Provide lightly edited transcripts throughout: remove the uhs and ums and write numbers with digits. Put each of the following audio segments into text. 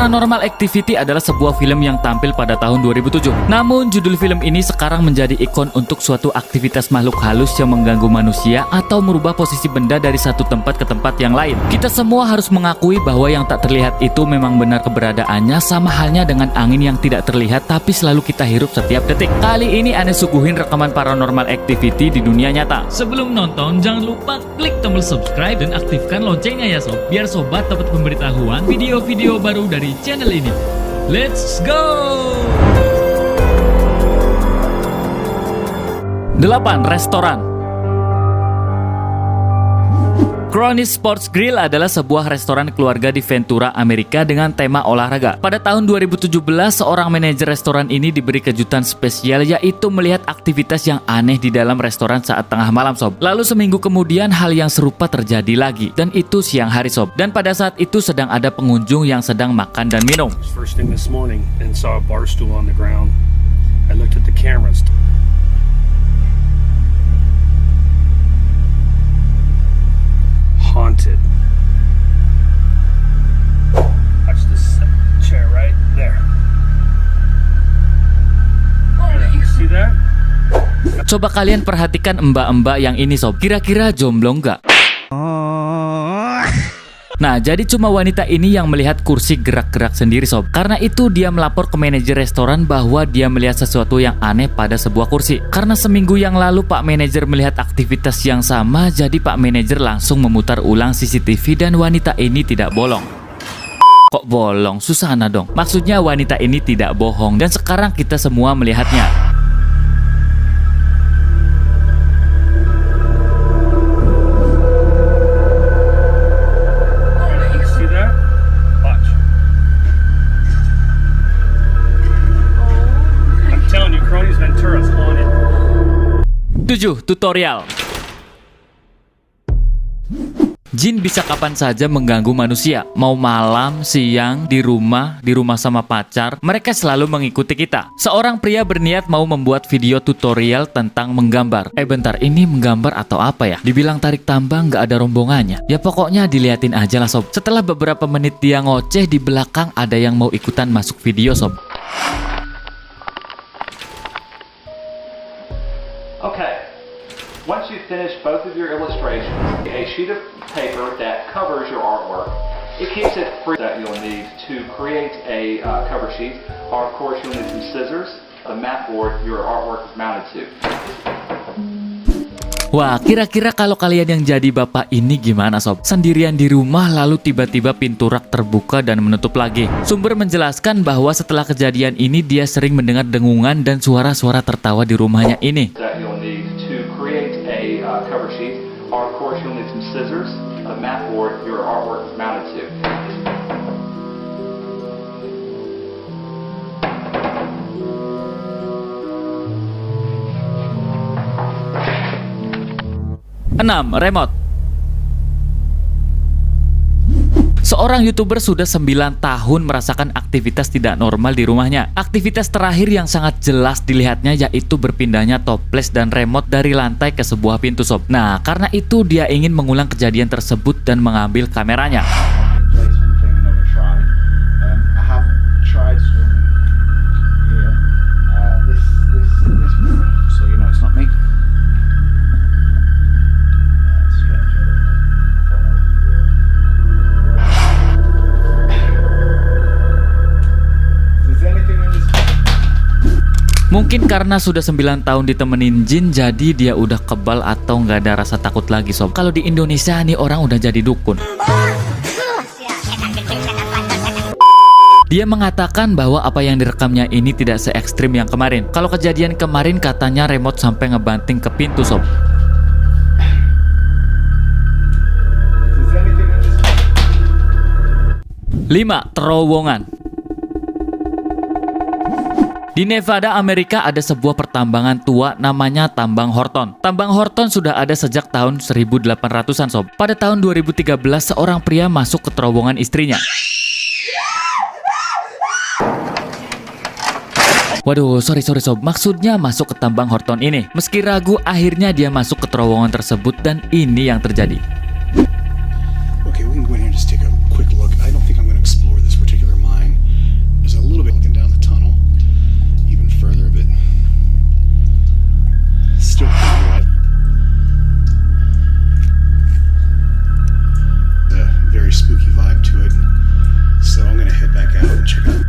Paranormal Activity adalah sebuah film yang tampil pada tahun 2007. Namun judul film ini sekarang menjadi ikon untuk suatu aktivitas makhluk halus yang mengganggu manusia atau merubah posisi benda dari satu tempat ke tempat yang lain. Kita semua harus mengakui bahwa yang tak terlihat itu memang benar keberadaannya, sama halnya dengan angin yang tidak terlihat tapi selalu kita hirup setiap detik. Kali ini Ane suguhin rekaman Paranormal Activity di dunia nyata. Sebelum nonton, jangan lupa klik tombol subscribe dan aktifkan loncengnya ya sob, biar sobat dapat pemberitahuan video-video baru dari channel ini. Let's go! 8. Restoran. Cronies Sports Grill adalah sebuah restoran keluarga di Ventura, Amerika dengan tema olahraga. Pada tahun 2017, seorang manajer restoran ini diberi kejutan spesial, yaitu melihat aktivitas yang aneh di dalam restoran saat tengah malam sob. Lalu seminggu kemudian hal yang serupa terjadi lagi, dan itu siang hari sob. Dan pada saat itu sedang ada pengunjung yang sedang makan dan minum. First thing this morning and saw a bar stool on the ground. I looked at the cameras. Haunted. Watch this chair right there. You see that? Coba kalian perhatikan mbak-mbak yang ini sob. Kira-kira jomblo nggak? Nah, jadi cuma wanita ini yang melihat kursi gerak-gerak sendiri sob. Karena itu dia melapor ke manajer restoran bahwa dia melihat sesuatu yang aneh pada sebuah kursi. Karena seminggu yang lalu Pak Manajer melihat aktivitas yang sama, jadi Pak Manajer langsung memutar ulang CCTV dan wanita ini tidak bolong. Kok bolong? Susana dong. Maksudnya wanita ini tidak bohong dan sekarang kita semua melihatnya. Cronies Ventura's haunted. 7. Tutorial. Jin bisa kapan saja mengganggu manusia, mau malam, siang, di rumah sama pacar, mereka selalu mengikuti kita. Seorang pria berniat mau membuat video tutorial tentang menggambar. Bentar, ini menggambar atau apa ya? Dibilang tarik tambang nggak ada rombongannya. Ya pokoknya diliatin aja lah sob. Setelah beberapa menit dia ngoceh, di belakang ada yang mau ikutan masuk video sob. Okay, once you've finished both of your illustrations, a sheet of paper that covers your artwork, it keeps it free. That you'll need to create a cover sheet, or of course you'll need some scissors, the mat board your artwork is mounted to. Wah, kira-kira kalau kalian yang jadi bapak ini gimana sob? Sendirian di rumah lalu tiba-tiba pintu rak terbuka dan menutup lagi. Sumber menjelaskan bahwa setelah kejadian ini dia sering mendengar dengungan dan suara-suara tertawa di rumahnya ini. That you'll need to create a cover sheet, or of course you'll need some scissors, the mat board your artwork is mounted to. 6. Remote. Seorang YouTuber sudah 9 tahun merasakan aktivitas tidak normal di rumahnya. Aktivitas terakhir yang sangat jelas dilihatnya yaitu berpindahnya toples dan remote dari lantai ke sebuah pintu sob. Nah, karena itu dia ingin mengulang kejadian tersebut dan mengambil kameranya. Mungkin karena sudah 9 tahun ditemenin jin, jadi dia udah kebal atau nggak ada rasa takut lagi sob. Kalau di Indonesia nih orang udah jadi dukun. Dia mengatakan bahwa apa yang direkamnya ini tidak se ekstrim yang kemarin. Kalau kejadian kemarin katanya remote sampai ngebanting ke pintu sob. 5. Terowongan. Di Nevada, Amerika ada sebuah pertambangan tua namanya Tambang Horton. Tambang Horton sudah ada sejak tahun 1800-an sob. Pada tahun 2013 seorang pria masuk ke terowongan istrinya. Waduh, sorry sob, maksudnya masuk ke tambang Horton ini. Meski ragu, akhirnya dia masuk ke terowongan tersebut dan ini yang terjadi. Okay, we can go in here and just take a quick look. I don't think I'm going to explore this particular mine.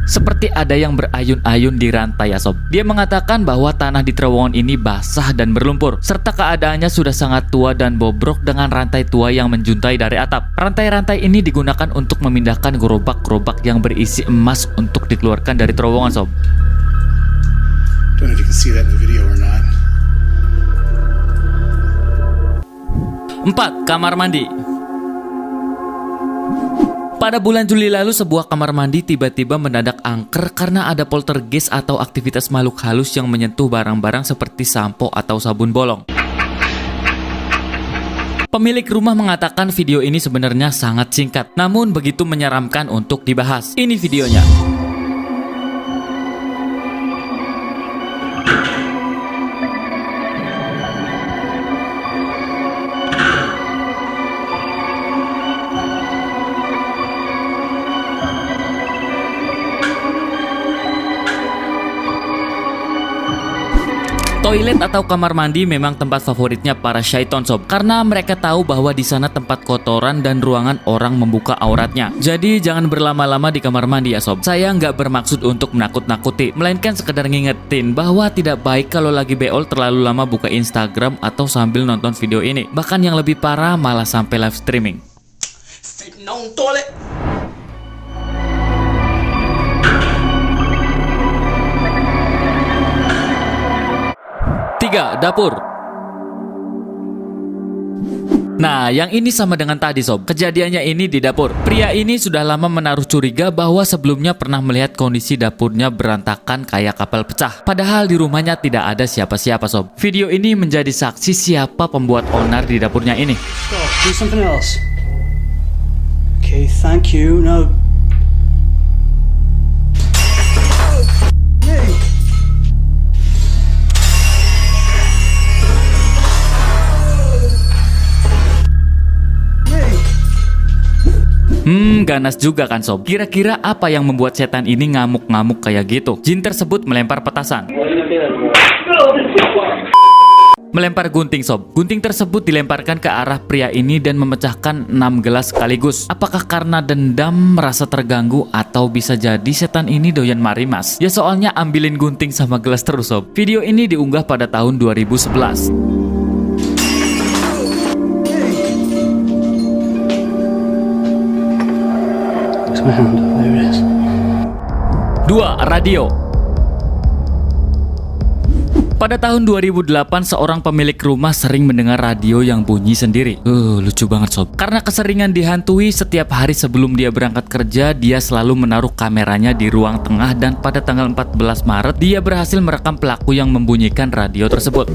Seperti ada yang berayun-ayun di rantai ya sob. Dia mengatakan bahwa tanah di terowongan ini basah dan berlumpur, serta keadaannya sudah sangat tua dan bobrok dengan rantai tua yang menjuntai dari atap. Rantai-rantai ini digunakan untuk memindahkan gerobak-gerobak yang berisi emas untuk dikeluarkan dari terowongan sob. Don't know if you can see that in the video or not. 4. Kamar mandi. Pada bulan Juli lalu, sebuah kamar mandi tiba-tiba mendadak angker karena ada poltergeist atau aktivitas makhluk halus yang menyentuh barang-barang seperti sampo atau sabun bolong. Pemilik rumah mengatakan video ini sebenarnya sangat singkat, namun begitu menyeramkan untuk dibahas. Ini videonya. Toilet atau kamar mandi memang tempat favoritnya para syaiton sob, karena mereka tahu bahwa di sana tempat kotoran dan ruangan orang membuka auratnya. Jadi jangan berlama-lama di kamar mandi ya sob. Saya nggak bermaksud untuk menakut-nakuti, melainkan sekedar ngingetin bahwa tidak baik kalau lagi beol terlalu lama buka Instagram atau sambil nonton video ini. Bahkan yang lebih parah malah sampai live streaming. Toilet. 3. Dapur. Nah, yang ini sama dengan tadi sob. Kejadiannya ini di dapur. Pria ini sudah lama menaruh curiga bahwa sebelumnya pernah melihat kondisi dapurnya berantakan kayak kapal pecah. Padahal di rumahnya tidak ada siapa-siapa sob. Video ini menjadi saksi siapa pembuat onar di dapurnya ini. Stop. Do something else. Okay, thank you. Now. Hey. Ganas juga kan sob. Kira-kira apa yang membuat setan ini ngamuk-ngamuk kayak gitu? Jin tersebut melempar petasan, melempar gunting sob. Gunting tersebut dilemparkan ke arah pria ini dan memecahkan 6 gelas sekaligus. Apakah karena dendam, merasa terganggu, atau bisa jadi setan ini doyan marimas? Ya soalnya ambilin gunting sama gelas terus sob. Video ini diunggah pada tahun 2011. There it is. 2. Radio. Pada tahun 2008, seorang pemilik rumah sering mendengar radio yang bunyi sendiri. Lucu banget sob. Karena keseringan dihantui, setiap hari sebelum dia berangkat kerja, dia selalu menaruh kameranya di ruang tengah dan pada tanggal 14 Maret, dia berhasil merekam pelaku yang membunyikan radio tersebut.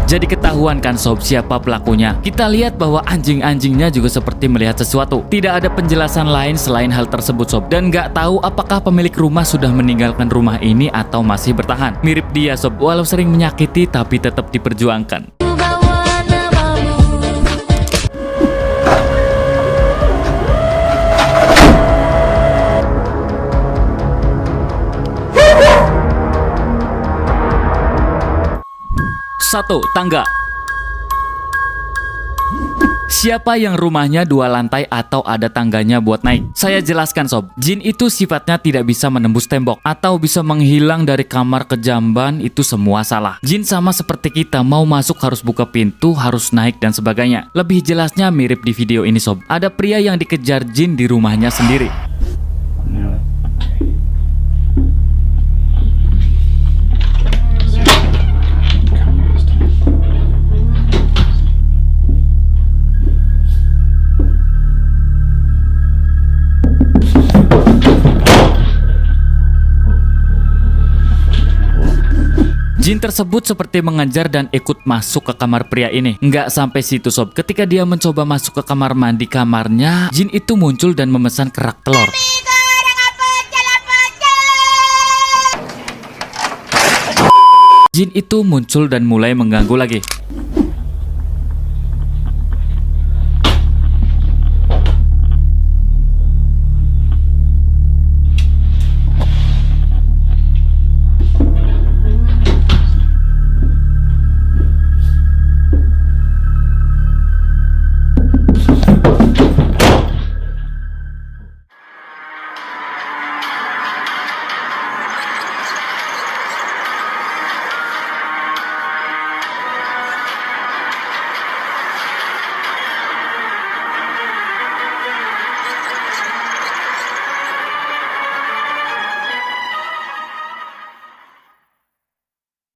Jadi ketahuan kan sob siapa pelakunya. Kita lihat bahwa anjing-anjingnya juga seperti melihat sesuatu. Tidak ada penjelasan lain selain hal tersebut sob. Dan nggak tahu apakah pemilik rumah sudah meninggalkan rumah ini atau masih bertahan. Mirip dia sob, walau sering menyakiti tapi tetap diperjuangkan. Satu, tangga. Siapa yang rumahnya 2 lantai atau ada tangganya buat naik? Saya jelaskan sob, jin itu sifatnya tidak bisa menembus tembok atau bisa menghilang dari kamar ke jamban, itu semua salah. Jin sama seperti kita, mau masuk harus buka pintu, harus naik dan sebagainya. Lebih jelasnya mirip di video ini sob. Ada pria yang dikejar jin di rumahnya sendiri. Jin tersebut seperti mengejar dan ikut masuk ke kamar pria ini. Nggak sampai situ sob, ketika dia mencoba masuk ke kamar mandi kamarnya, jin itu muncul dan memesan kerak telur. Jin itu muncul dan mulai mengganggu lagi.